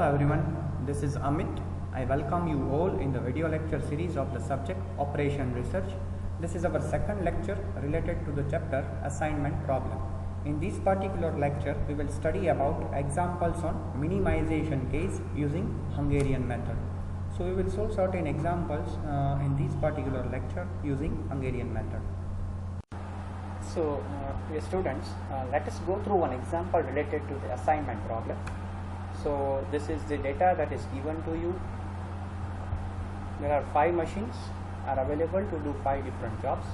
everyone, this is Amit. I welcome you all in the video lecture series of the subject Operation Research. This is our second lecture related to the chapter Assignment Problem. In this particular lecture, we will study about examples on minimization case using Hungarian method. So we will solve certain examples in this particular lecture using Hungarian method. So dear students, let us go through one example related to the assignment problem. So this is the data that is given to you. There are 5 machines are available to do 5 different jobs.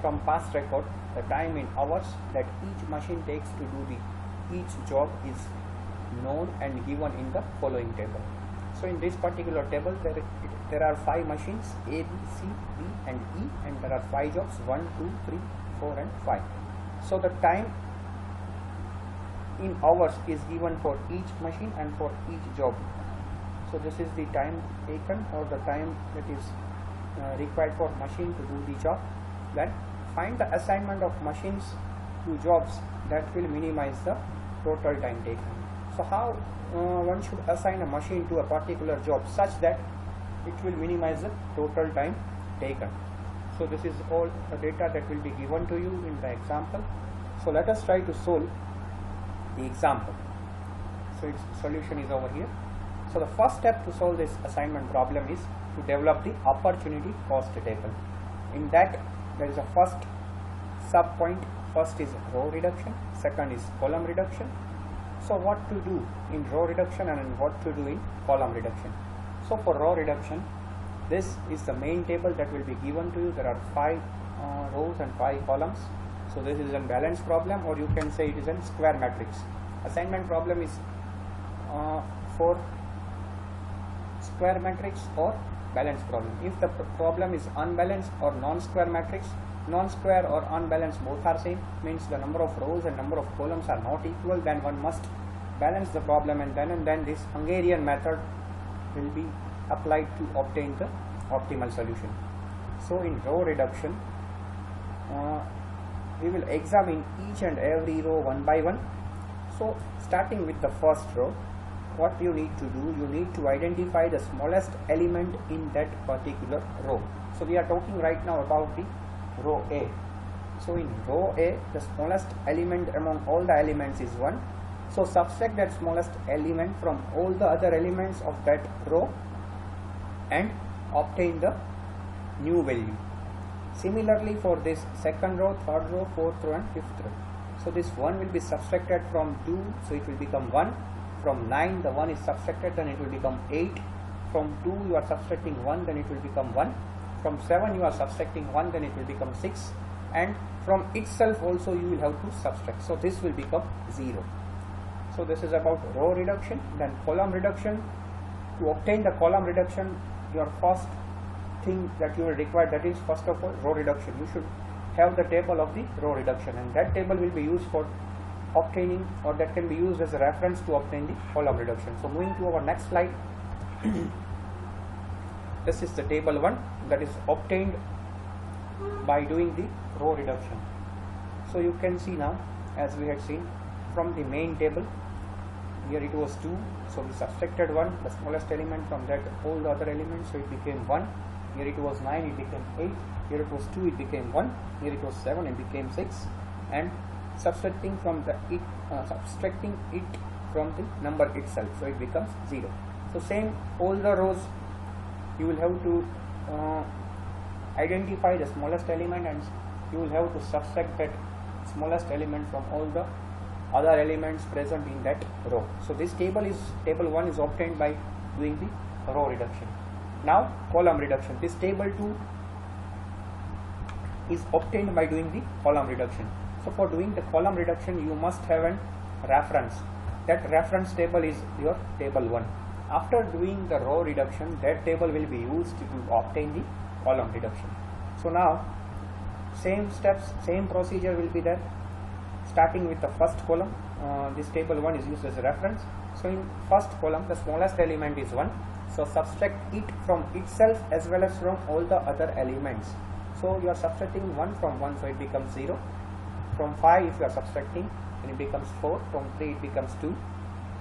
From past record, the time in hours that each machine takes to do each job is known and given in the following table. So in this particular table there are 5 machines A, B, C, D and E, and there are 5 jobs 1, 2, 3, 4 and 5. So the time in hours is given for each machine and for each job. So this is the time taken or the time that is required for machine to do the job. Then find the assignment of machines to jobs that will minimize the total time taken. So how one should assign a machine to a particular job such that it will minimize the total time taken. So this is all the data that will be given to you in the example. So let us try to solve the example. So its solution is over here. So the first step to solve this assignment problem is to develop the opportunity cost table. In that there is a first sub point. First is row reduction, second is column reduction. So what to do in row reduction and what to do in column reduction. So for row reduction, this is the main table that will be given to you. There are 5 rows and 5 columns. So this is a balance problem, or you can say it is a square matrix. Assignment problem is for square matrix or balance problem. If the problem is unbalanced or non-square matrix, non-square or unbalanced both are same, means the number of rows and number of columns are not equal, then one must balance the problem, and then this Hungarian method will be applied to obtain the optimal solution. So in row reduction, we will examine each and every row one by one. So starting with the first row, what you need to do, you need to identify the smallest element in that particular row. So we are talking right now about the row A. So in row A, the smallest element among all the elements is 1. So subtract that smallest element from all the other elements of that row and obtain the new value. Similarly for this second row, third row, fourth row and fifth row. So this 1 will be subtracted from 2, so it will become 1. From 9 the 1 is subtracted, then it will become 8. From 2 you are subtracting 1, then it will become 1. From 7 you are subtracting 1, then it will become 6. And from itself also you will have to subtract. So this will become 0. So this is about row reduction. Then column reduction. To obtain the column reduction, your first thing that you will require, that is first of all row reduction. You should have the table of the row reduction, and that table will be used for obtaining, or that can be used as a reference to obtain the column reduction. So moving to our next slide. This is the table 1 that is obtained by doing the row reduction. So you can see now, as we had seen from the main table, here it was 2, so we subtracted 1, the smallest element, from that all the other elements, so it became 1. Here it was 9, it became 8. Here it was 2, it became 1. Here it was 7, it became 6. And subtracting from the subtracting it from the number itself, so it becomes 0. So same, all the rows you will have to identify the smallest element, and you will have to subtract that smallest element from all the other elements present in that row. So this table 1 is obtained by doing the row reduction. Now column reduction. This table 2 is obtained by doing the column reduction. So for doing the column reduction, you must have a reference. That reference table is your table 1. After doing the row reduction, that table will be used to obtain the column reduction. So now same steps, same procedure will be there. Starting with the first column, this table 1 is used as a reference. So in first column, the smallest element is 1. So subtract it from itself as well as from all the other elements. So you are subtracting 1 from 1, so it becomes 0. From 5 if you are subtracting, then it becomes 4. From 3 it becomes 2.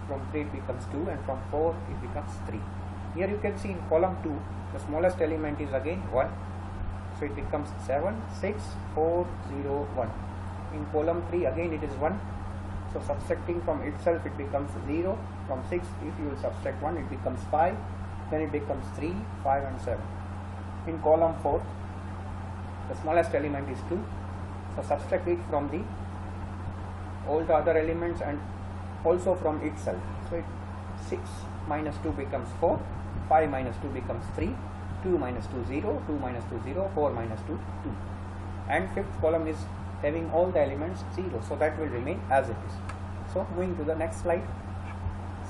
from 3 it becomes 2, and from 4 it becomes 3. Here you can see in column 2 the smallest element is again 1, so it becomes 7, 6, 4, 0, 1. In column 3 again it is 1, so subtracting from itself it becomes 0. From 6 if you will subtract 1 it becomes 5, then it becomes 3, 5 and 7. In column 4 the smallest element is 2, so subtract it from the all the other elements and also from itself. So 6 minus 2 becomes 4, 5 minus 2 becomes 3, 2 minus 2 0, 2 minus 2 0, 4 minus 2 2. And fifth column is having all the elements 0, so that will remain as it is. So moving to the next slide.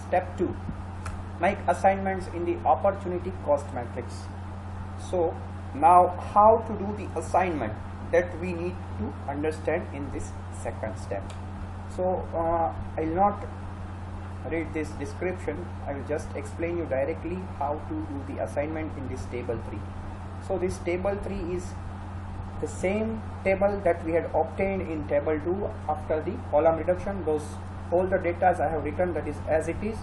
Step 2. Make assignments in the opportunity cost matrix. So now how to do the assignment, that we need to understand in this second step. So I will not read this description, I will just explain you directly how to do the assignment in this table 3. So this table 3 is the same table that we had obtained in table 2 after the column reduction. Those all the data I have written, that is as it is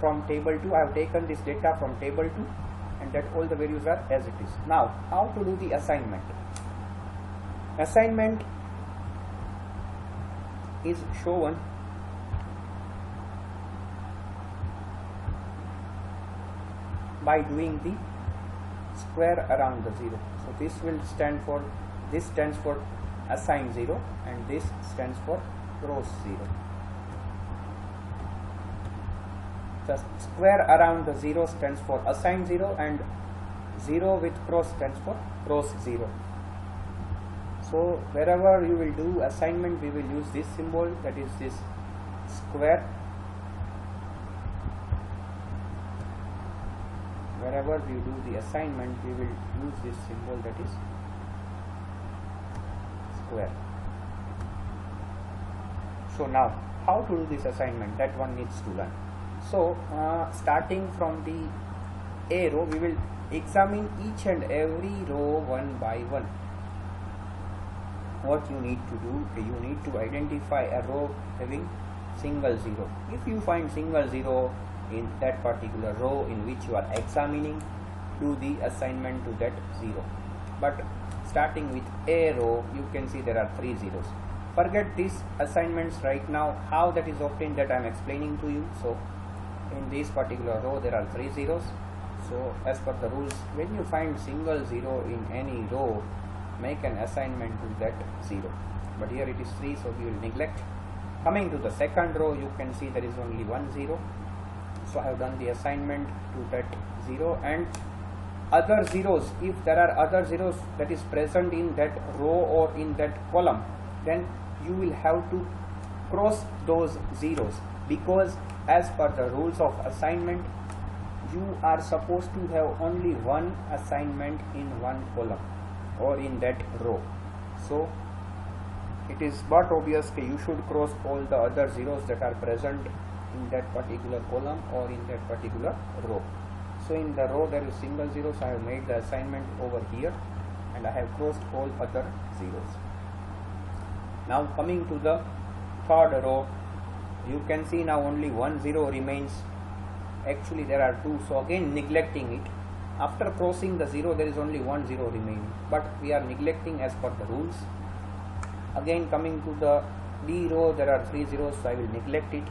from table 2. I have taken this data from table 2 and that all the values are as it is. Now how to do the assignment? Assignment is shown by doing the square around the 0. So this will stand for, this stands for assign 0 and this stands for cross 0. The square around the 0 stands for assign 0 and 0 with cross stands for cross 0. So wherever you will do assignment we will use this symbol, that is this square. Wherever you do the assignment we will use this symbol, that is square. So now how to do this assignment, that one needs to learn. So starting from the A row we will examine each and every row one by one. What you need to do, you need to identify a row having single 0. If you find single 0 in that particular row in which you are examining, do the assignment to that 0. But starting with A row you can see there are 3 zeros. Forget these assignments right now. How that is obtained, that I am explaining to you. So in this particular row there are 3 zeros. So as per the rules, when you find single 0 in any row, make an assignment to that 0. But here it is 3, so we will neglect. Coming to the second row you can see there is only 1 0. So I have done the assignment to that 0, and other zeros, if there are other zeros that is present in that row or in that column, then you will have to cross those zeros, because as per the rules of assignment you are supposed to have only one assignment in one column or in that row. So it is but obvious that you should cross all the other zeros that are present in that particular column or in that particular row. So in the row there is single 0, so I have made the assignment over here and I have crossed all other zeros. Now coming to the third row, you can see now only 1 0 remains. Actually there are 2, so again neglecting it. After crossing the 0 there is only 1 0 remaining, but we are neglecting as per the rules. Again coming to the D row there are 3 zeros, so I will neglect it.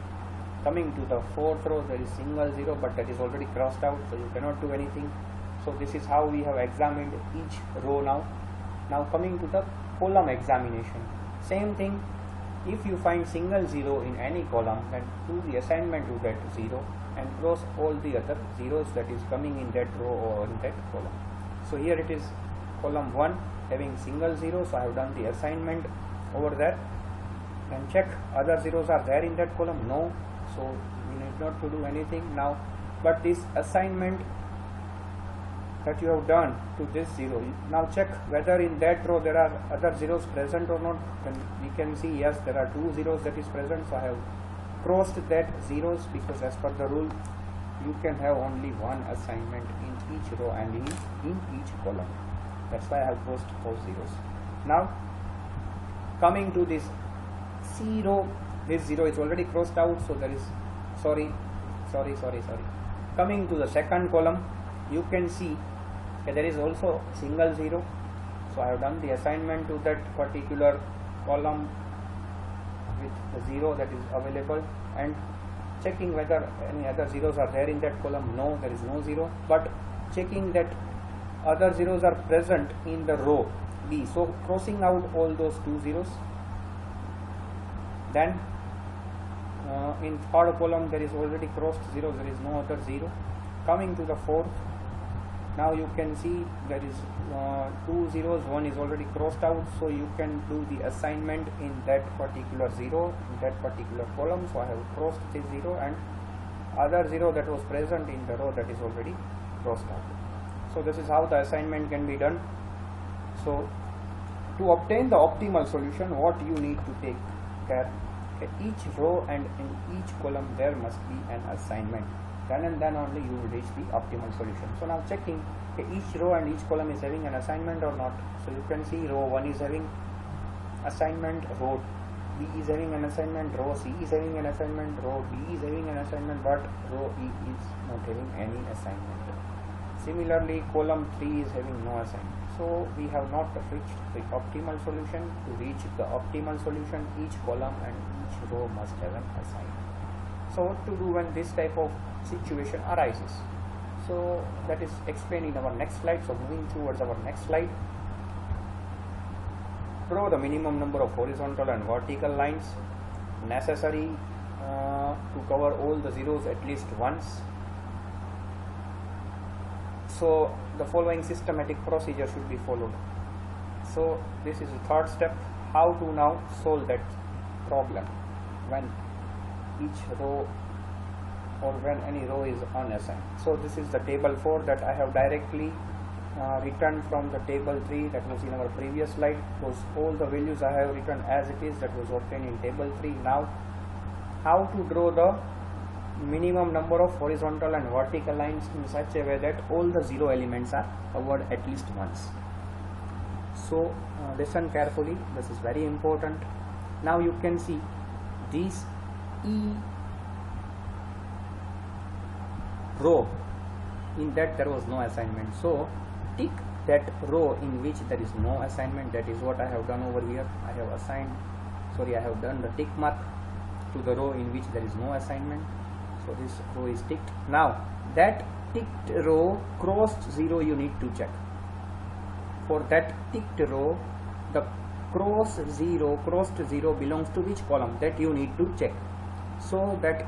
Coming to the fourth row there is single 0, but that is already crossed out, so you cannot do anything. So this is how we have examined each row now. Now coming to the column examination, same thing. If you find single 0 in any column, then do the assignment to that 0 and cross all the other zeros that is coming in that row or in that column. So here it is column 1 having single 0, so I have done the assignment over there. And check other zeros are there in that column, no, so you need not to do anything now. But this assignment that you have done to this 0, now check whether in that row there are other zeros present or not. Then we can see yes, there are 2 zeros that is present, so I have crossed that zeros, because as per the rule you can have only one assignment in each row and in each column. That's why I have crossed those zeros. Now coming to this C row, this 0 is already crossed out, so there is sorry. Coming to the second column, you can see there is also single 0. So I have done the assignment to that particular column with the 0 that is available, and checking whether any other zeros are there in that column. No, there is no 0, but checking that other zeros are present in the row B. So crossing out all those 2 zeros. Then in third column there is already crossed 0, there is no other 0. Coming to the fourth, now you can see there is 2 zeros, one is already crossed out, so you can do the assignment in that particular 0 in that particular column. So I have crossed this 0, and other 0 that was present in the row that is already crossed out. So this is how the assignment can be done. So to obtain the optimal solution, what you need to take care, each row and in each column there must be an assignment. Then and then only you will reach the optimal solution. So now checking each row and each column is having an assignment or not. So you can see row 1 is having assignment, row B is having an assignment, row C is having an assignment, row D is having an assignment, but row E is not having any assignment. Similarly, column 3 is having no assignment. So we have not reached the optimal solution. To reach the optimal solution, each column and each row must have an assignment. So what to do when this type of situation arises? So that is explained in our next slide. So moving towards our next slide, draw the minimum number of horizontal and vertical lines necessary to cover all the zeros at least once. So the following systematic procedure should be followed. So this is the third step, how to now solve that problem when each row or when any row is unassigned. So this is the table 4 that I have directly written from the table 3 that was in our previous slide. Those all the values I have written as it is, that was obtained in table 3. Now how to draw the minimum number of horizontal and vertical lines in such a way that all the 0 elements are covered at least once. So listen carefully, this is very important. Now you can see this E row, in that there was no assignment, so tick that row in which there is no assignment. That is what I have done over here. I have done the tick mark to the row in which there is no assignment. So this row is ticked. Now that ticked row crossed 0 you need to check. For that ticked row, the crossed 0 belongs to which column, that you need to check. So that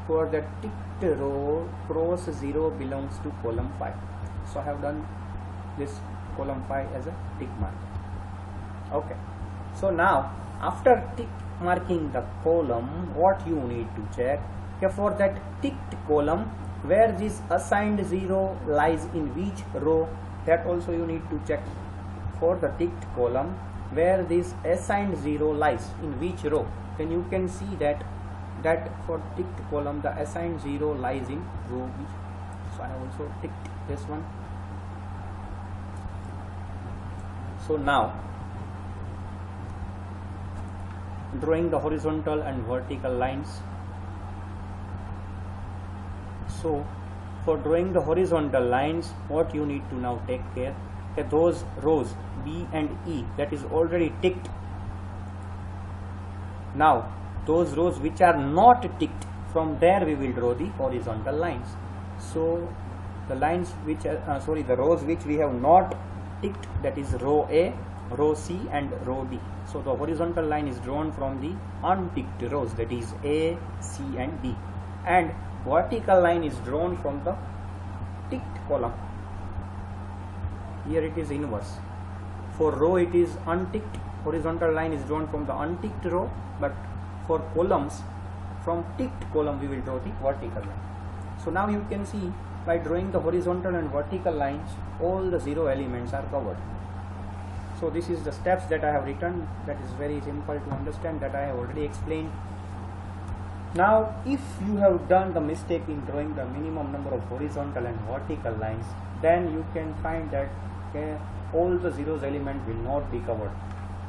for the ticked row, cross 0 belongs to column 5. So I have done this column 5 as a tick mark. Okay. So now after tick marking the column, what you need to check? For that ticked column, where this assigned 0 lies in which row, that also you need to check. For the ticked column, where this assigned 0 lies in which row, then you can see that for ticked column the assigned 0 lies in row B. So I have also ticked this one. So now drawing the horizontal and vertical lines. So for drawing the horizontal lines, what you need to now take care, that those rows B and E that is already ticked. Now those rows which are not ticked, from there we will draw the horizontal lines. So the lines which are, the rows which we have not ticked, that is row A, row C and row D. So the horizontal line is drawn from the unticked rows, that is A, C and D, and vertical line is drawn from the ticked column. Here it is inverse. For row it is unticked, horizontal line is drawn from the unticked row, but for columns, from ticked column we will draw the vertical line. So now you can see by drawing the horizontal and vertical lines, all the 0 elements are covered. So this is the steps that I have written, that is very simple to understand, that I have already explained. Now if you have done the mistake in drawing the minimum number of horizontal and vertical lines, then you can find that all the zeros element will not be covered.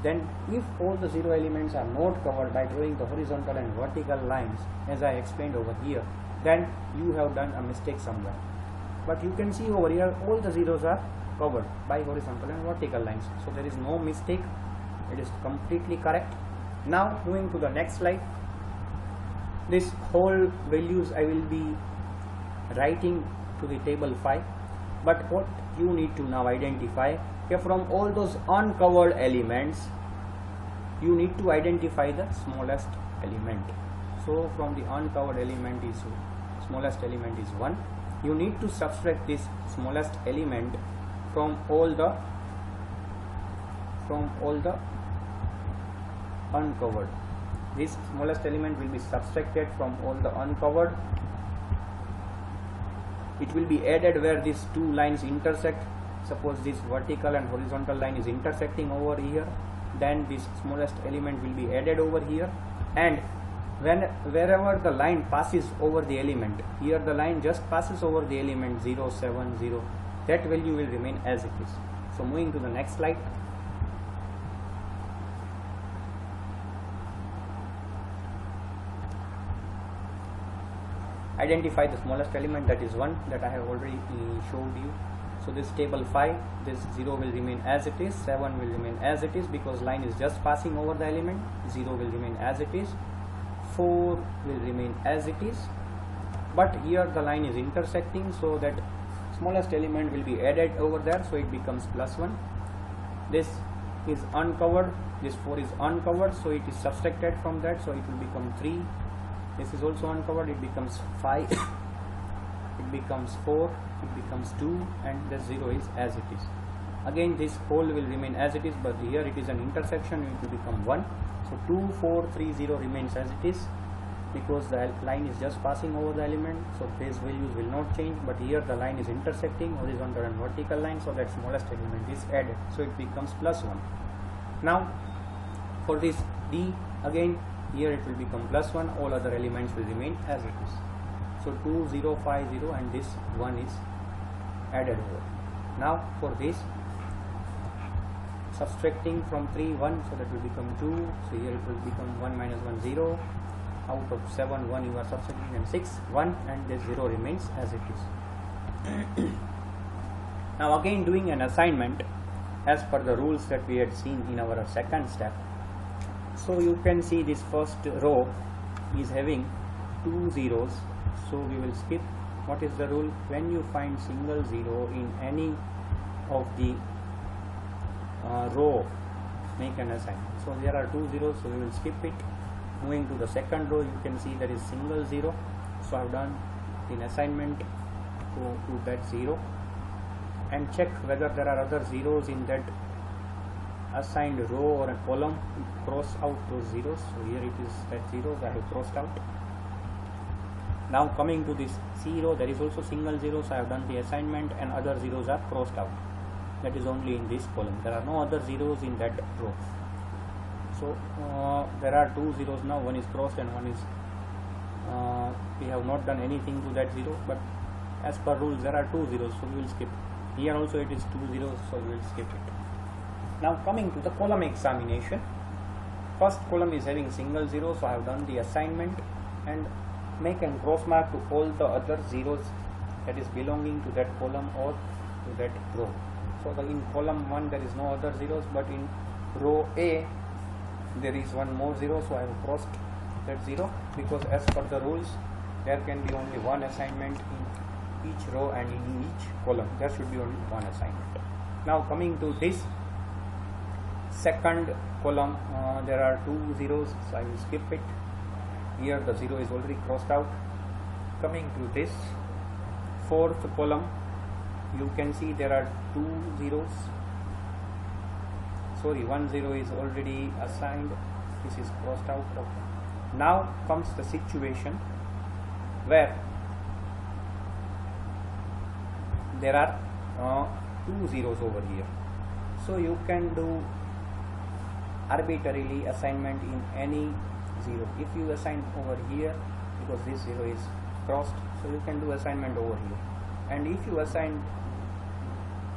Then if all the 0 elements are not covered by drawing the horizontal and vertical lines as I explained over here, then you have done a mistake somewhere. But you can see over here all the zeros are covered by horizontal and vertical lines, so there is no mistake, it is completely correct. Now moving to the next slide, this whole values I will be writing to the table 5, but what you need to now identify, from all those uncovered elements you need to identify the smallest element. So from the uncovered element is smallest element is 1. You need to subtract this smallest element from all the uncovered. This smallest element will be subtracted from all the uncovered. It will be added where these two lines intersect. Suppose this vertical and horizontal line is intersecting over here, then this smallest element will be added over here, and wherever the line passes over the element, here the line just passes over the element 0, 7, 0, that value will remain as it is. So moving to the next slide. Identify the smallest element, that is 1, that I have already showed you. So this table 5, this 0 will remain as it is, 7 will remain as it is because line is just passing over the element, 0 will remain as it is, 4 will remain as it is, but here the line is intersecting, so that smallest element will be added over there, so it becomes +1. This is uncovered, this 4 is uncovered, so it is subtracted from that, so it will become 3. This is also uncovered, it becomes 5. It becomes 4, it becomes 2, and the 0 is as it is. Again this whole will remain as it is, but here it is an intersection, it will become 1. So 2, 4, 3, 0 remains as it is because the line is just passing over the element, so these values will not change, but here the line is intersecting horizontal and vertical line, so that smallest element is added, so it becomes +1. Now for this D, again here it will become +1, all other elements will remain as it is. So 2, 0, 5, 0, and this 1 is added over. Now for this, subtracting from 3, 1, so that will become 2, so here it will become 1 minus 1, 0, out of 7, 1 you are subtracting, and 6, 1, and this 0 remains as it is. Now again doing an assignment as per the rules that we had seen in our second step. So you can see this first row is having 2 zeros, so we will skip. What is the rule? When you find single 0 in any of the row, make an assignment. So there are 2 zeros, so we will skip it. Moving to the second row, you can see there is single 0, so I have done an assignment to that 0, and check whether there are other zeros in that assigned row or a column. Cross out those zeros, so here it is that zeros I have crossed out. Now coming to this 0, there is also single 0, so I have done the assignment, and other zeros are crossed out. That is only in this column, there are no other zeros in that row. So there are 2 zeros now, one is crossed and one is we have not done anything to that 0, but as per rules there are 2 zeros, so we will skip. Here also it is 2 zeros, so we will skip it. Now coming to the column examination, first column is having single 0, so I have done the assignment and make a cross mark to all the other zeros that is belonging to that column or to that row. So in column 1 there is no other zeros, but in row A there is one more 0, so I have crossed that 0, because as per the rules there can be only one assignment in each row and in each column there should be only one assignment. Now coming to this second column, there are 2 zeros, so I will skip it. Here the 0 is already crossed out. Coming to this fourth column, you can see there are 2 zeros. Sorry, 1 0 is already assigned, this is crossed out. Now comes the situation where there are 2 zeros over here, so you can do arbitrarily assignment in any 0. If you assign over here, because this 0 is crossed, so you can do assignment over here, and if you assign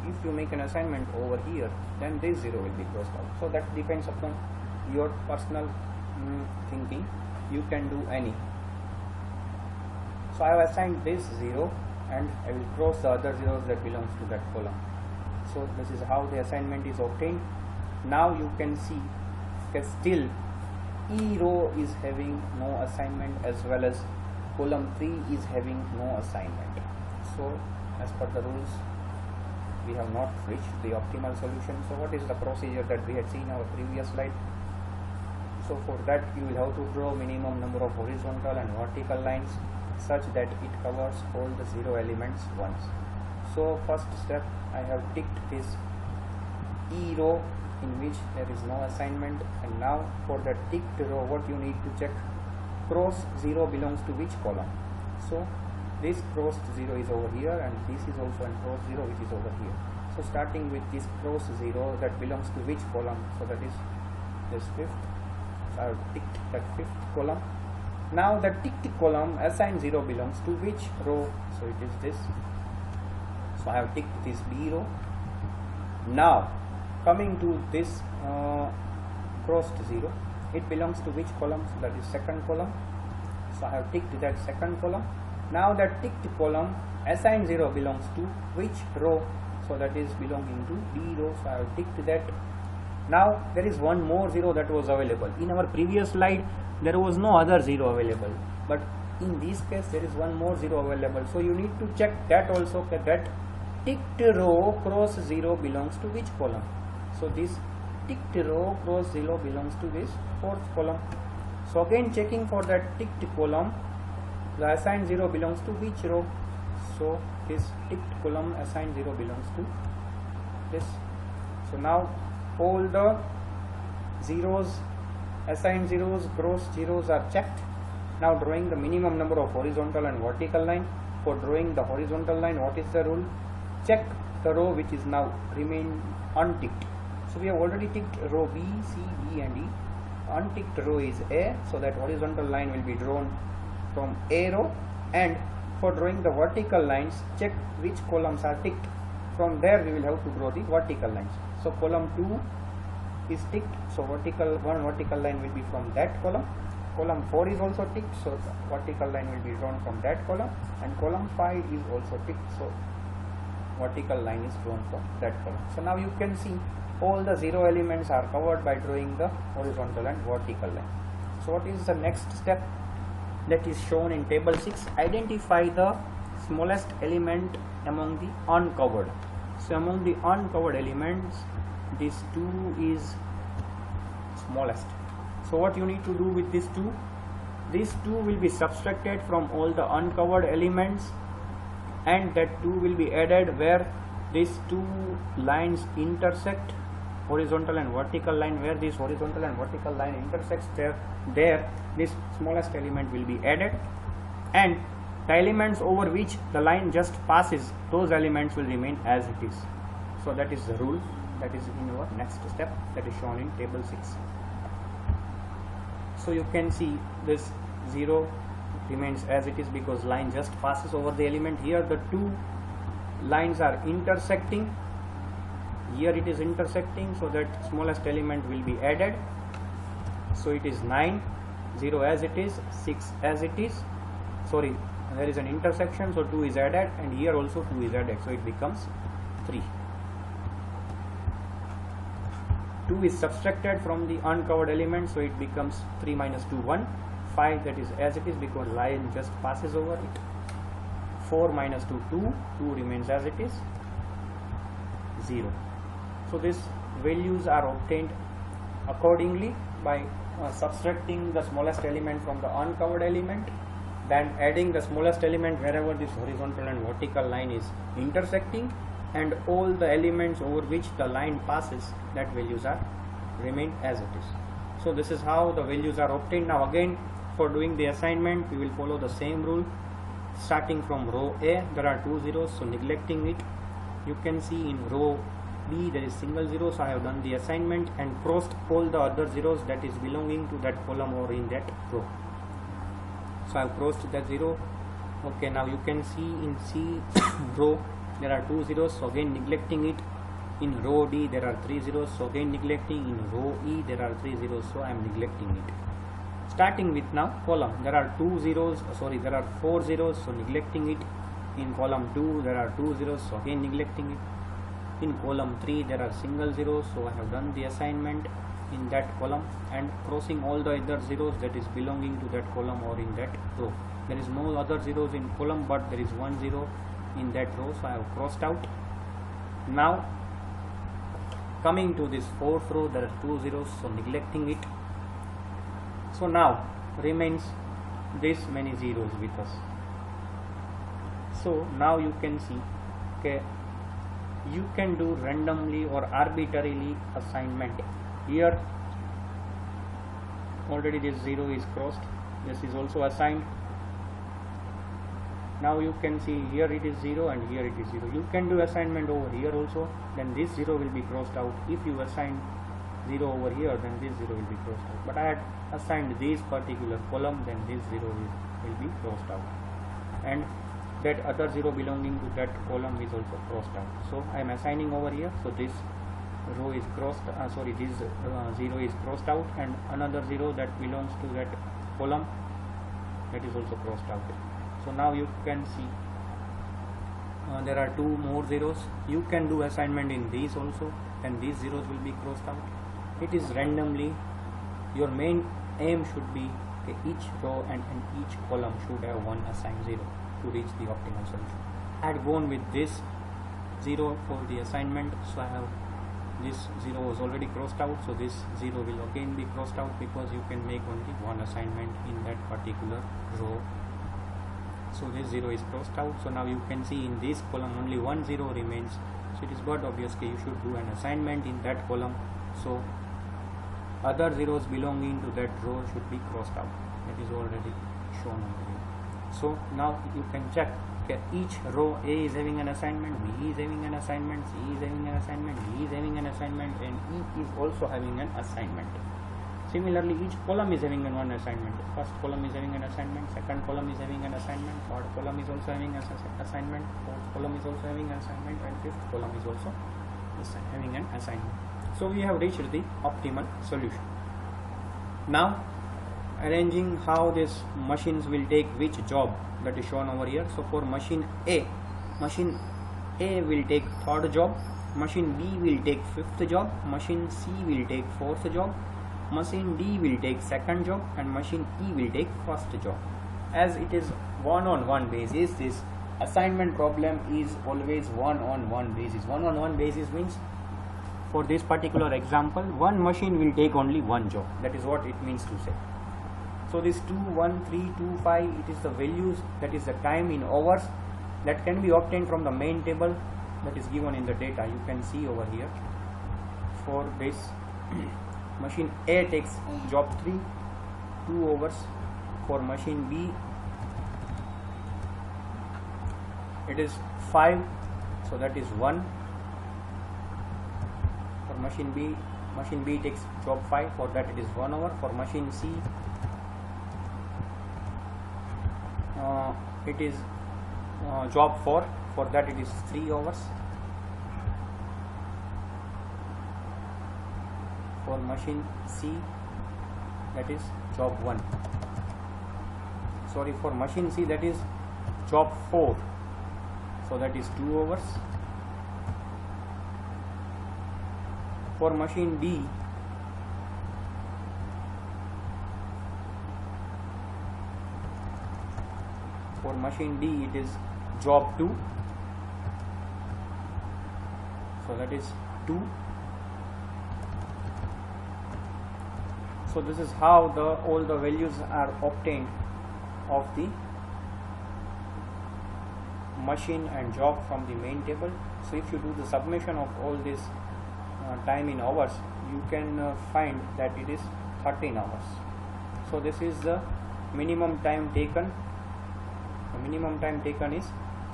if you make an assignment over here, then this 0 will be crossed out. So that depends upon your personal thinking. You can do any. So I have assigned this 0 and I will cross the other zeros that belongs to that column. So this is how the assignment is obtained. Now you can see that still E row is having no assignment, as well as column 3 is having no assignment. So as per the rules, we have not reached the optimal solution. So what is the procedure that we had seen in our previous slide? So for that you will have to draw minimum number of horizontal and vertical lines such that it covers all the 0 elements once. So first step, I have ticked this E row in which there is no assignment, and now for the ticked row what you need to check, cross 0 belongs to which column. So this crossed 0 is over here, and this is also an cross 0 which is over here. So starting with this cross 0, that belongs to which column? So that is this fifth. So I have ticked that fifth column. Now the ticked column assigned 0 belongs to which row? So it is this. So I have ticked this B row. Now coming to this crossed 0, it belongs to which column? So that is second column. So I have ticked that second column. Now that ticked column assigned 0 belongs to which row? So that is belonging to B row. So I have ticked that. Now there is one more 0 that was available. In our previous slide there was no other 0 available, but in this case there is one more 0 available. So you need to check that also, that ticked row cross 0 belongs to which column. So this ticked row cross 0 belongs to this fourth column. So again checking for that ticked column, the assigned 0 belongs to which row? So this ticked column assigned 0 belongs to this. So now all the zeros, assigned zeros, crossed zeros are checked. Now drawing the minimum number of horizontal and vertical line. For drawing the horizontal line, what is the rule? Check the row which is now remain unticked. So we have already ticked row B, C, D and E. Unticked row is A, so that horizontal line will be drawn from A row. And for drawing the vertical lines, check which columns are ticked. From there we will have to draw the vertical lines. So column 2 is ticked, so one vertical line will be from that column. Column 4 is also ticked, so vertical line will be drawn from that column, and column 5 is also ticked, so vertical line is drawn from that column. So now you can see all the 0 elements are covered by drawing the horizontal and vertical line. So what is the next step that is shown in table 6? Identify the smallest element among the uncovered. So among the uncovered elements, this 2 is smallest. So what you need to do with this 2? This 2 will be subtracted from all the uncovered elements, and that 2 will be added where these two lines intersect, horizontal and vertical line. Where this horizontal and vertical line intersects, there this smallest element will be added, and the elements over which the line just passes, those elements will remain as it is. So that is the rule that is in our next step, that is shown in table 6. So you can see this 0 remains as it is because line just passes over the element. Here the two lines are intersecting, here it is intersecting, so that smallest element will be added. So it is 9, 0 as it is, 6 as it is, sorry, there is an intersection, so 2 is added, and here also 2 is added, so it becomes 3. 2 is subtracted from the uncovered element, so it becomes 3 minus 2, 1. 5, that is as it is because line just passes over it. 4 minus 2, 2. 2 remains as it is, 0. So these values are obtained accordingly by subtracting the smallest element from the uncovered element, then adding the smallest element wherever this horizontal and vertical line is intersecting, and all the elements over which the line passes, that values are remain as it is. So this is how the values are obtained. Now again, for doing the assignment, we will follow the same rule. Starting from row A, there are 2 zeros, so neglecting it, you can see in row B there is single 0, so I have done the assignment and crossed all the other zeros that is belonging to that column or in that row. So I have crossed that 0. Okay, now you can see in C row there are 2 zeros, so again neglecting it. In row D there are 3 zeros, so again neglecting. In row E there are 3 zeros, so I am neglecting it. Starting with now column, there are 2 zeros, there are 4 zeros, so neglecting it. In column 2 there are 2 zeros, so again neglecting it. In column 3 there are single zeros, so I have done the assignment in that column and crossing all the other zeros that is belonging to that column or in that row. There is no other zeros in column, but there is 1 zero in that row, so I have crossed out. Now coming to this 4th row, there are 2 zeros, so neglecting it. So now remains this many zeros with us. So now you can see, okay, you can do randomly or arbitrarily assignment. Here already this 0 is crossed, this is also assigned. Now you can see here it is 0 and here it is 0. You can do assignment over here also, then this 0 will be crossed out. If you assign 0 over here, then this 0 will be crossed out. But I had assigned this particular column, then this 0 will be crossed out. And that other 0 belonging to that column is also crossed out. So I am assigning over here, so this row is crossed, this 0 is crossed out, and another 0 that belongs to that column, that is also crossed out. So now you can see there are 2 more zeros. You can do assignment in these also, and these zeros will be crossed out. It is randomly. Your main aim should be each row and each column should have one assigned 0 to reach the optimal solution. I had gone with this 0 for the assignment, so I have this 0 was already crossed out, so this 0 will again be crossed out because you can make only one assignment in that particular row. So this 0 is crossed out. So now you can see in this column only 1 0 remains, so it is but obviously you should do an assignment in that column, so other zeros belonging to that row should be crossed out. That is already shown over here. So now you can check, okay, each row A is having an assignment, B is having an assignment, C is having an assignment, D is having an assignment, and E is also having an assignment. Similarly, each column is having one assignment. First column is having an assignment, second column is having an assignment, third column is also having an assignment, fourth column is also having an assignment, and fifth column is also having an assignment. So we have reached the optimal solution. Now arranging how these machines will take which job, that is shown over here. So for machine A will take third job, machine B will take fifth job, machine C will take fourth job, machine D will take second job, and machine E will take first job. As it is one-on-one basis, this assignment problem is always one-on-one basis. One-on-one basis means for this particular example, one machine will take only one job. That is what it means to say. So this 2, 1, 3, 2, 5, it is the values, that is the time in hours that can be obtained from the main table that is given in the data. You can see over here. For this machine A takes job 3, 2 hours. For machine B it is 5, so that is 1. For machine B takes job 5, for that it is 1 hour. For machine C it is job 4, for that it is 3 hours. For machine C, that is job 1. For machine C, that is job 4, so that is 2 hours. For machine D, it is job 2, so that is 2. So this is how all the values are obtained of the machine and job from the main table. So if you do the summation of all this time in hours, you can find that it is 13 hours. So this is the minimum time taken. The minimum time taken is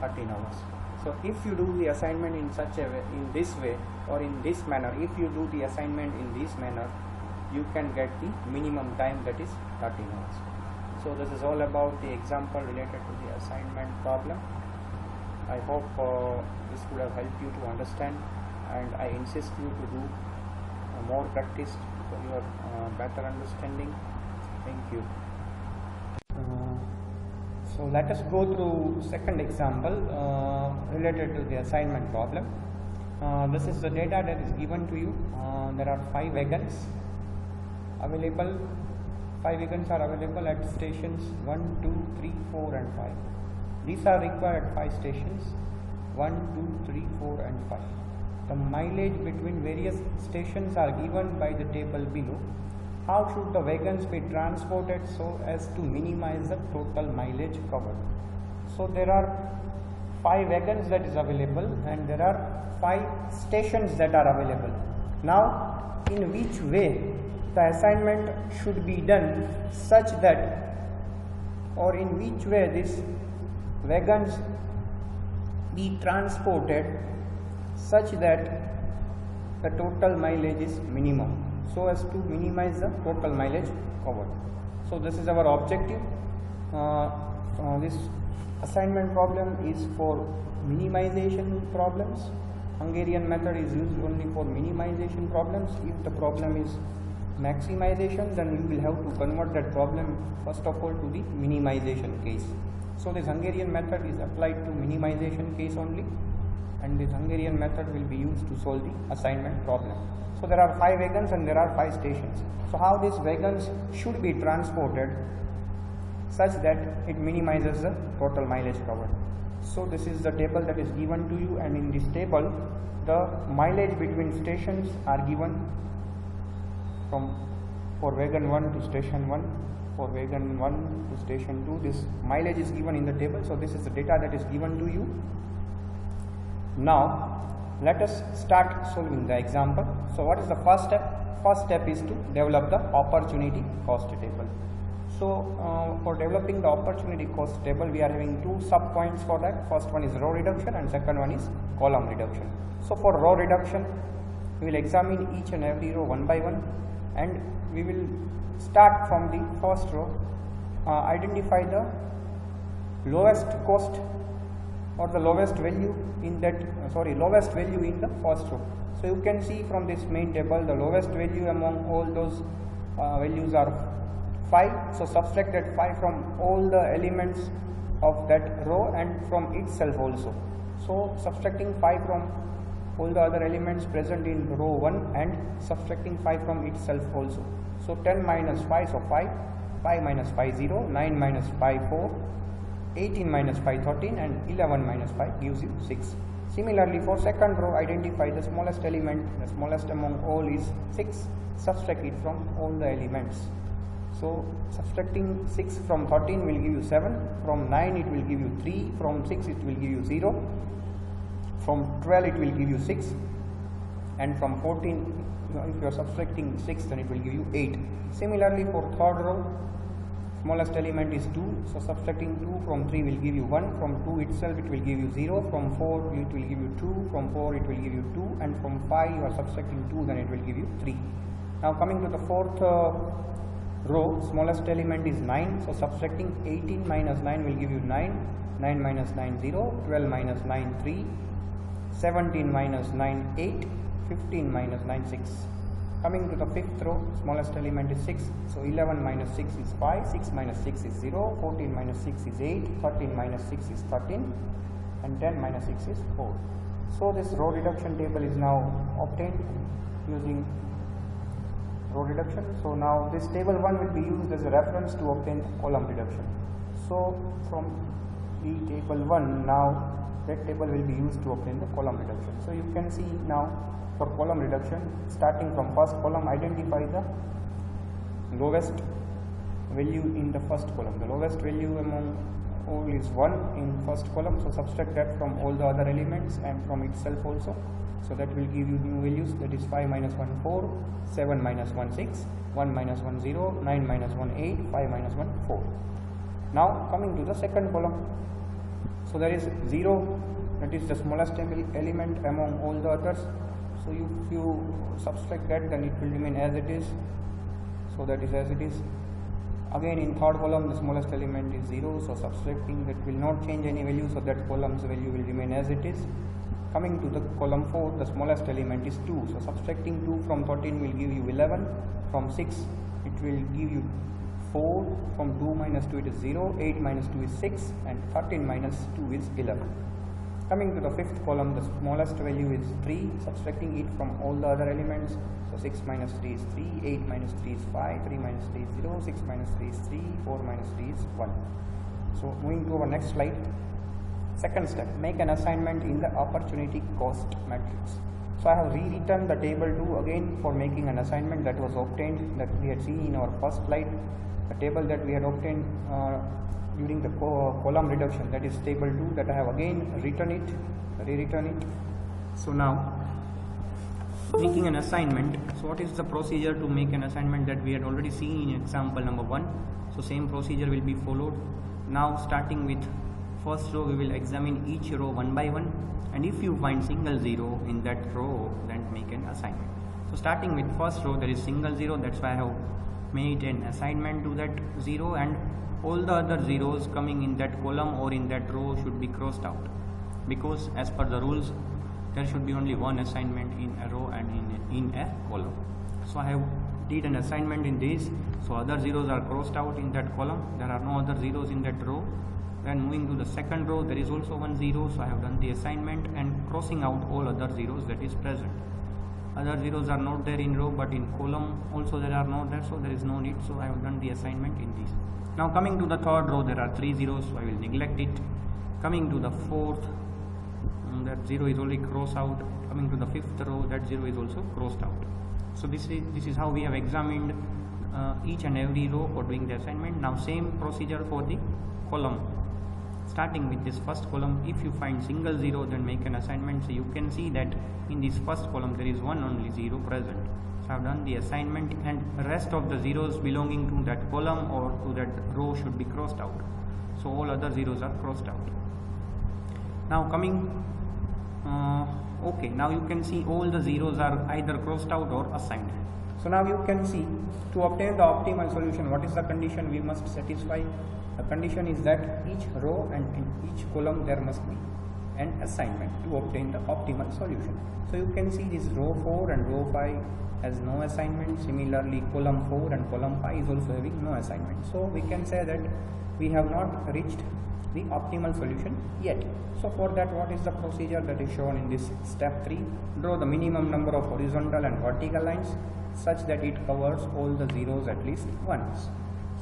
13 hours. So if you do the assignment in such a way, in this way or in this manner, if you do the assignment in this manner, you can get the minimum time, that is 13 hours. So this is all about the example related to the assignment problem. I hope this would have helped you to understand, and I insist you to do more practice for your better understanding. Thank you. So let us go through second example related to the assignment problem. This is the data that is given to you. There are 5 wagons available. 5 wagons are available at stations 1, 2, 3, 4 and 5. These are required at 5 stations 1, 2, 3, 4 and 5. The mileage between various stations are given by the table below. How should the wagons be transported so as to minimize the total mileage covered? So there are 5 wagons that is available, and there are 5 stations that are available. Now, in which way the assignment should be done such that, or in which way these wagons be transported such that the total mileage is minimum, so as to minimize the total mileage covered. So this is our objective. This assignment problem is for minimization problems. Hungarian method is used only for minimization problems. If the problem is maximization, then we will have to convert that problem first of all to the minimization case. So this Hungarian method is applied to minimization case only, and this Hungarian method will be used to solve the assignment problem. So there are 5 wagons and there are 5 stations. So how these wagons should be transported such that it minimizes the total mileage covered. So this is the table that is given to you, and in this table the mileage between stations are given for wagon 1 to station 1, for wagon 1 to station 2. This mileage is given in the table. So this is the data that is given to you. Now let us start solving the example. So what is the first step? First step is to develop the opportunity cost table. So for developing the opportunity cost table, we are having 2 sub points for that. First one is row reduction and second one is column reduction. So for row reduction, we will examine each and every row one by one, and we will start from the first row, identify the lowest cost or the lowest value in that lowest value in the first row. So you can see from this main table, the lowest value among all those values are 5. So subtract that 5 from all the elements of that row and from itself also. So subtracting 5 from all the other elements present in row 1 and subtracting 5 from itself also. So 10 minus 5, so 5, 5 minus 5, 0, 9 minus 5, 4, 18 minus 5, 13 and 11 minus 5 gives you 6. Similarly, for second row, identify the smallest element. The smallest among all is 6. Subtract it from all the elements. So subtracting 6 from 13 will give you 7. From 9 it will give you 3. From 6 it will give you 0. From 12 it will give you 6. And from 14, if you are subtracting 6, then it will give you 8. Similarly, for third row, smallest element is 2, so subtracting 2 from 3 will give you 1, from 2 itself it will give you 0, from 4 it will give you 2, from 4 it will give you 2, and from 5 you are subtracting 2, then it will give you 3. Now coming to the fourth row, smallest element is 9, so subtracting 18 minus 9 will give you 9, 9 minus 9 0, 12 minus 9 3, 17 minus 9 8, 15 minus 9 6. Coming to the fifth row, smallest element is 6, so 11 minus 6 is 5, 6 minus 6 is 0, 14 minus 6 is 8, 13 minus 6 is 13 and 10 minus 6 is 4. So this row reduction table is now obtained using row reduction. So now this table 1 will be used as a reference to obtain column reduction. So from the table 1, now that table will be used to obtain the column reduction. So you can see now, for column reduction, starting from first column, identify the lowest value in the first column. The lowest value among all is 1 in first column, so subtract that from all the other elements and from itself also. So that will give you new values, that is 5 minus 1 4, 7 minus 1 6, 1 minus 1 0, 9 minus 1 8, 5 minus 1 4. Now coming to the second column, so there is 0, that is the smallest element among all the others. So if you subtract that, then it will remain as it is. So that is as it is. Again in third column the smallest element is 0, so subtracting that will not change any value, so that column's value will remain as it is. Coming to the column 4, the smallest element is 2, so subtracting 2 from 13 will give you 11, from 6 it will give you 4, from 2 minus 2 it is 0, 8 minus 2 is 6, and 13 minus 2 is 11. Coming to the fifth column, the smallest value is 3, subtracting it from all the other elements, so 6 minus 3 is 3, 8 minus 3 is 5, 3 minus 3 is 0, 6 minus 3 is 3, 4 minus 3 is 1. So moving to our next slide. Second step, make an assignment in the opportunity cost matrix. So I have rewritten the table 2 again for making an assignment that was obtained, that we had seen in our first slide. The table that we had obtained during the column reduction, that is table 2, that I have again rewritten it. So now making an assignment. So what is the procedure to make an assignment that we had already seen in example number 1? So same procedure will be followed. Now starting with first row, we will examine each row one by one, and if you find single 0 in that row, then make an assignment. So starting with first row, there is single 0, that's why I have made an assignment to that 0, and all the other zeros coming in that column or in that row should be crossed out, because as per the rules there should be only one assignment in a row and in a column. So I have did an assignment in this, so other zeros are crossed out in that column, there are no other zeros in that row. Then moving to the second row, there is also one 0, so I have done the assignment and crossing out all other zeros that is present. Other zeros are not there in row, but in column also there are not there, so there is no need, so I have done the assignment in this. Now coming to the third row, there are 3 zeros, so I will neglect it. Coming to the fourth, that 0 is only crossed out. Coming to the fifth row, that 0 is also crossed out. So this is how we have examined each and every row for doing the assignment. Now same procedure for the column. Starting with this first column, if you find single 0, then make an assignment. So you can see that in this first column there is one only 0 present. So I have done the assignment, and rest of the zeros belonging to that column or to that row should be crossed out. So all other zeros are crossed out. Now coming, okay, now you can see all the zeros are either crossed out or assigned. So now you can see, to obtain the optimal solution, what is the condition we must satisfy? The condition is that each row and in each column there must be an assignment to obtain the optimal solution. So you can see this row 4 and row 5 has no assignment. Similarly, column 4 and column 5 is also having no assignment. So we can say that we have not reached the optimal solution yet. So for that, what is the procedure that is shown in this step 3? Draw the minimum number of horizontal and vertical lines such that it covers all the zeros at least once.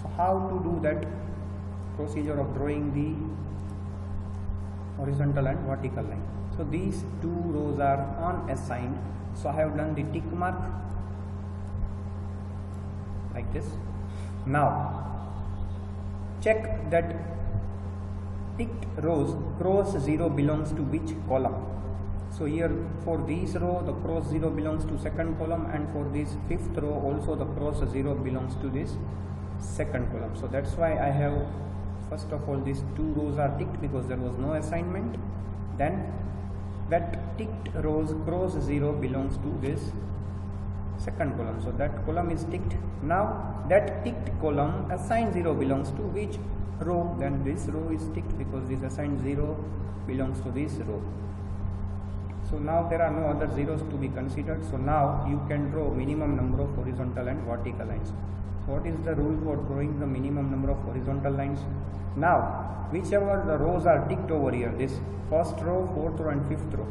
So how to do that procedure of drawing the horizontal and vertical line? So these two rows are unassigned, so I have done the tick mark like this. Now check that ticked rows cross 0 belongs to which column. So here for this row the cross 0 belongs to second column, and for this fifth row also the cross 0 belongs to this second column. So that's why I have, first of all, these two rows are ticked because there was no assignment. Then that ticked rows cross 0 belongs to this second column, so that column is ticked. Now that ticked column assigned 0 belongs to which row? Then this row is ticked because this assigned 0 belongs to this row. So now there are no other zeros to be considered. So now you can draw minimum number of horizontal and vertical lines. So what is the rule for drawing the minimum number of horizontal lines? Now whichever the rows are ticked over here, this first row, fourth row and fifth row,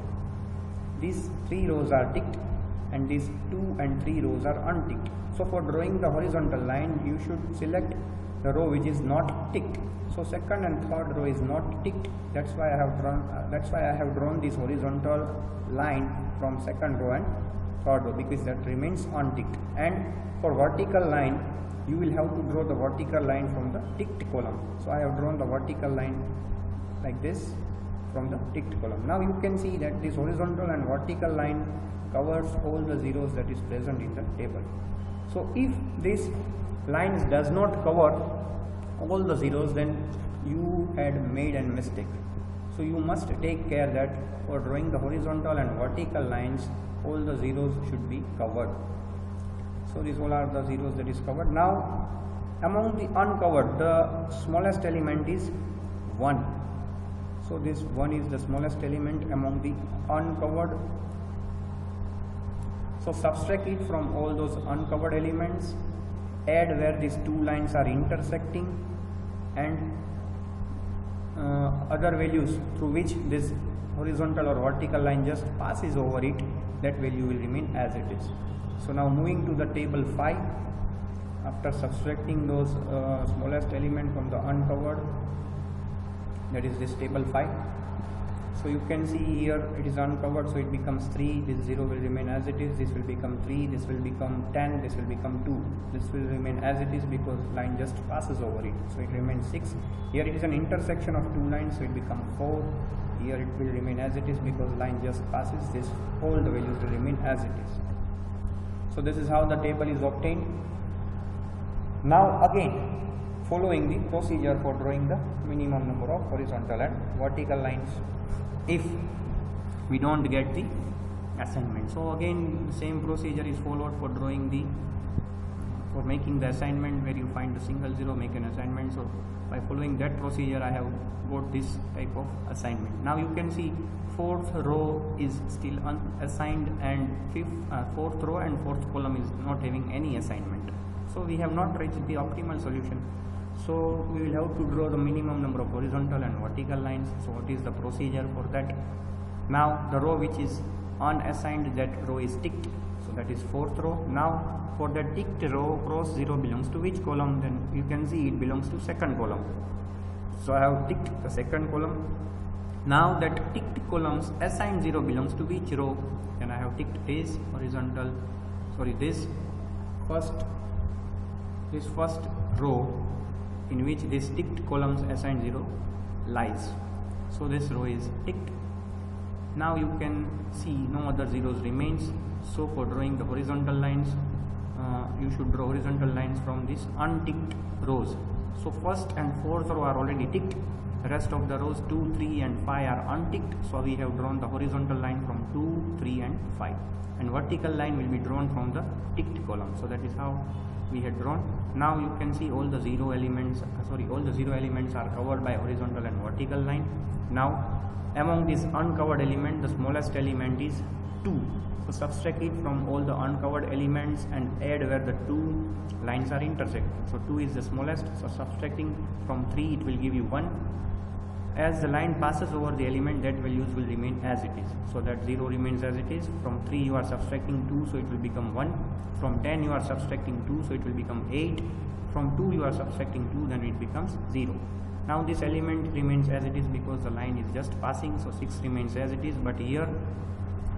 these 3 rows are ticked and these 2 and 3 rows are unticked. So for drawing the horizontal line, you should select the row which is not ticked. So second and third row is not ticked. That's why I have drawn this horizontal line from second row and third row, because that remains unticked. And for vertical line, you will have to draw the vertical line from the ticked column. So I have drawn the vertical line like this from the ticked column. Now you can see that this horizontal and vertical line covers all the zeros that is present in the table. So if this lines does not cover all the zeros, then you had made a mistake. So you must take care that for drawing the horizontal and vertical lines, all the zeros should be covered. So these all are the zeros that is covered. Now Among the uncovered, the smallest element is 1. So this 1 is the smallest element among the uncovered. So subtract it from all those uncovered elements, add where these two lines are intersecting, and other values through which this horizontal or vertical line just passes over it, that value will remain as it is. So now moving to the table 5, after subtracting those smallest element from the uncovered, that is this table 5. So you can see here it is uncovered, so it becomes 3, this 0 will remain as it is, this will become 3, this will become 10, this will become 2, this will remain as it is because line just passes over it, so it remains 6. Here it is an intersection of two lines, so it becomes 4. Here it will remain as it is because line just passes this, all the values will remain as it is. So this is how the table is obtained. Now again, following the procedure for drawing the minimum number of horizontal and vertical lines if we don't get the assignment. So again, same procedure is followed for making the assignment, where you find the single zero, make an assignment. So by following that procedure, I have got this type of assignment. Now you can see fourth row is still unassigned, and fourth row and fourth column is not having any assignment. So we have not reached the optimal solution. So we will have to draw the minimum number of horizontal and vertical lines. So what is the procedure for that? Now the row which is unassigned, that row is ticked, so that is fourth row. Now for the ticked row, cross 0 belongs to which column? Then you can see it belongs to second column. So I have ticked the second column. Now that ticked columns assigned 0 belongs to which row? Then I have ticked this first row in which this ticked columns assigned 0 lies. So this row is ticked. Now you can see no other zeros remains. So for drawing the horizontal lines, you should draw horizontal lines from these unticked rows. So first and fourth row are already ticked. The rest of the rows 2, 3 and 5 are unticked. So we have drawn the horizontal line from 2, 3 and 5. And vertical line will be drawn from the ticked column. So that is how we had drawn. Now you can see all the zero elements are covered by horizontal and vertical line. Now among this uncovered element, the smallest element is 2. So subtract it from all the uncovered elements and add where the two lines are intersecting. So 2 is the smallest, so subtracting from 3 it will give you 1. As the line passes over the element, that values will remain as it is. So that 0 remains as it is. From 3 you are subtracting 2, so it will become 1. From 10 you are subtracting 2, so it will become 8. From 2 you are subtracting 2, then it becomes 0. Now this element remains as it is because the line is just passing, so 6 remains as it is. But here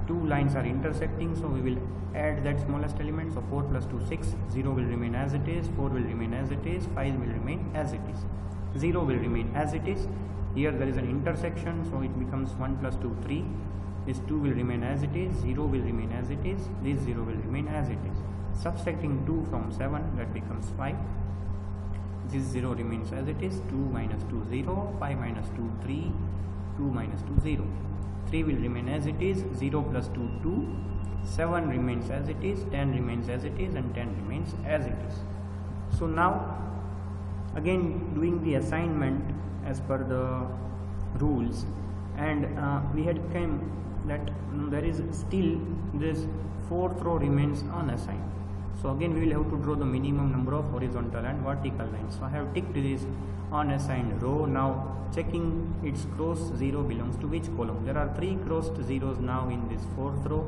two lines are intersecting, so we will add that smallest element. So 4 plus 2, 6. 0 will remain as it is, 4 will remain as it is, 5 will remain as it is, 0 will remain as it is. Here there is an intersection, so it becomes 1 plus 2, 3. This 2 will remain as it is, 0 will remain as it is, this 0 will remain as it is. Subtracting 2 from 7, that becomes 5. This 0 remains as it is, 2 minus 2, 0, 5 minus 2, 3, 2 minus 2, 0. 3 will remain as it is, 0 plus 2, 2, 7 remains as it is, 10 remains as it is, and 10 remains as it is. So now again doing the assignment as per the rules, and we had come that there is still this fourth row remains unassigned. So again we will have to draw the minimum number of horizontal and vertical lines. So I have ticked this unassigned row. Now checking its crossed 0 belongs to which column. There are 3 crossed zeros now in this fourth row.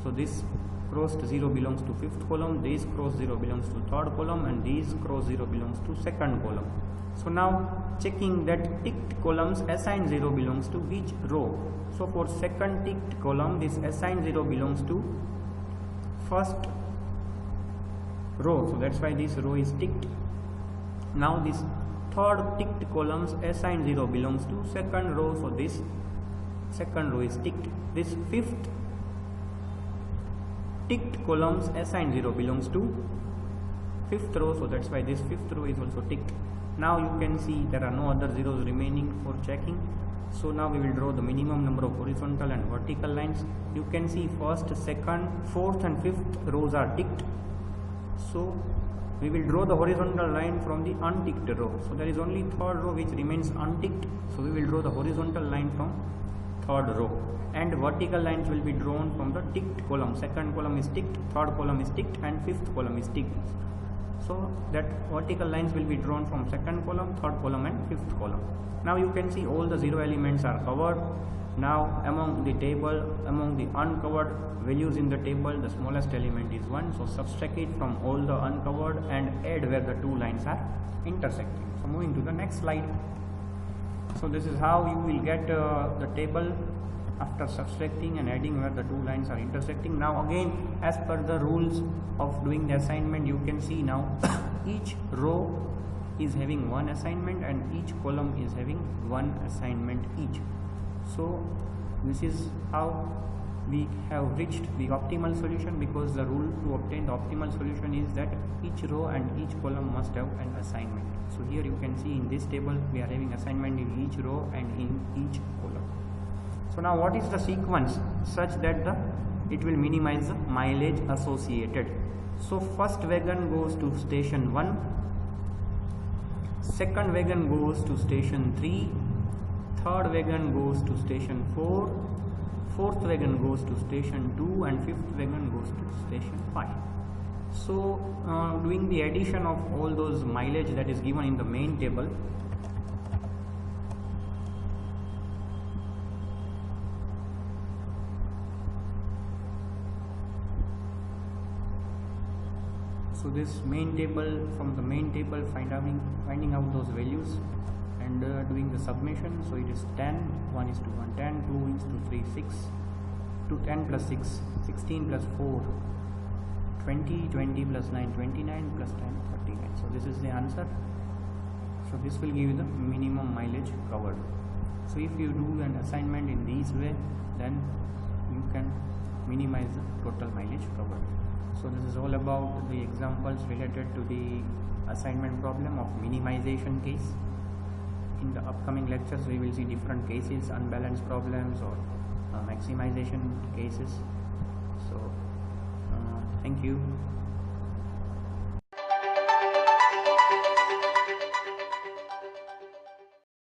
So this crossed 0 belongs to fifth column, this crossed 0 belongs to third column, and this crossed 0 belongs to second column. So now checking that ticked columns assigned 0 belongs to which row. So for second ticked column, this assigned 0 belongs to first row, so that's why this row is ticked. Now this third ticked columns assigned 0 belongs to second row, so this second row is ticked. This fifth ticked columns assigned 0 belongs to fifth row, so that's why this fifth row is also ticked. Now you can see there are no other zeros remaining for checking. So now we will draw the minimum number of horizontal and vertical lines. You can see first, second, fourth and fifth rows are ticked. So we will draw the horizontal line from the unticked row. So there is only third row which remains unticked, so we will draw the horizontal line from third row, and vertical lines will be drawn from the ticked column. Second column is ticked, third column is ticked, and fifth column is ticked. So that vertical lines will be drawn from second column, third column, and fifth column. Now you can see all the 0 elements are covered. Now among the table, among the uncovered values in the table, the smallest element is 1. So subtract it from all the uncovered and add where the two lines are intersecting. So moving to the next slide. So this is how you will get the table after subtracting and adding where the two lines are intersecting. Now again, as per the rules of doing the assignment, you can see now each row is having one assignment and each column is having one assignment each. So this is how we have reached the optimal solution, because the rule to obtain the optimal solution is that each row and each column must have an assignment. So here you can see in this table we are having assignment in each row and in each column. So now what is the sequence such that it will minimize the mileage associated? So first wagon goes to station 1, second wagon goes to station 3, third wagon goes to station 4, fourth wagon goes to station 2, and fifth wagon goes to station 5. So doing the addition of all those mileage that is given in the main table, so this main table, from the main table finding out those values and doing the summation. So it is 10, 1 is to 1, 10, 2 is to 3, 6, to 10 plus 6, 16 plus 4, 20, 20 plus 9, 29 plus 10, 39. So this is the answer. So this will give you the minimum mileage covered. So if you do an assignment in this way, then you can minimize the total mileage covered. So this is all about the examples related to the assignment problem of minimization case. In the upcoming lectures we will see different cases, unbalanced problems or maximization cases. So thank you.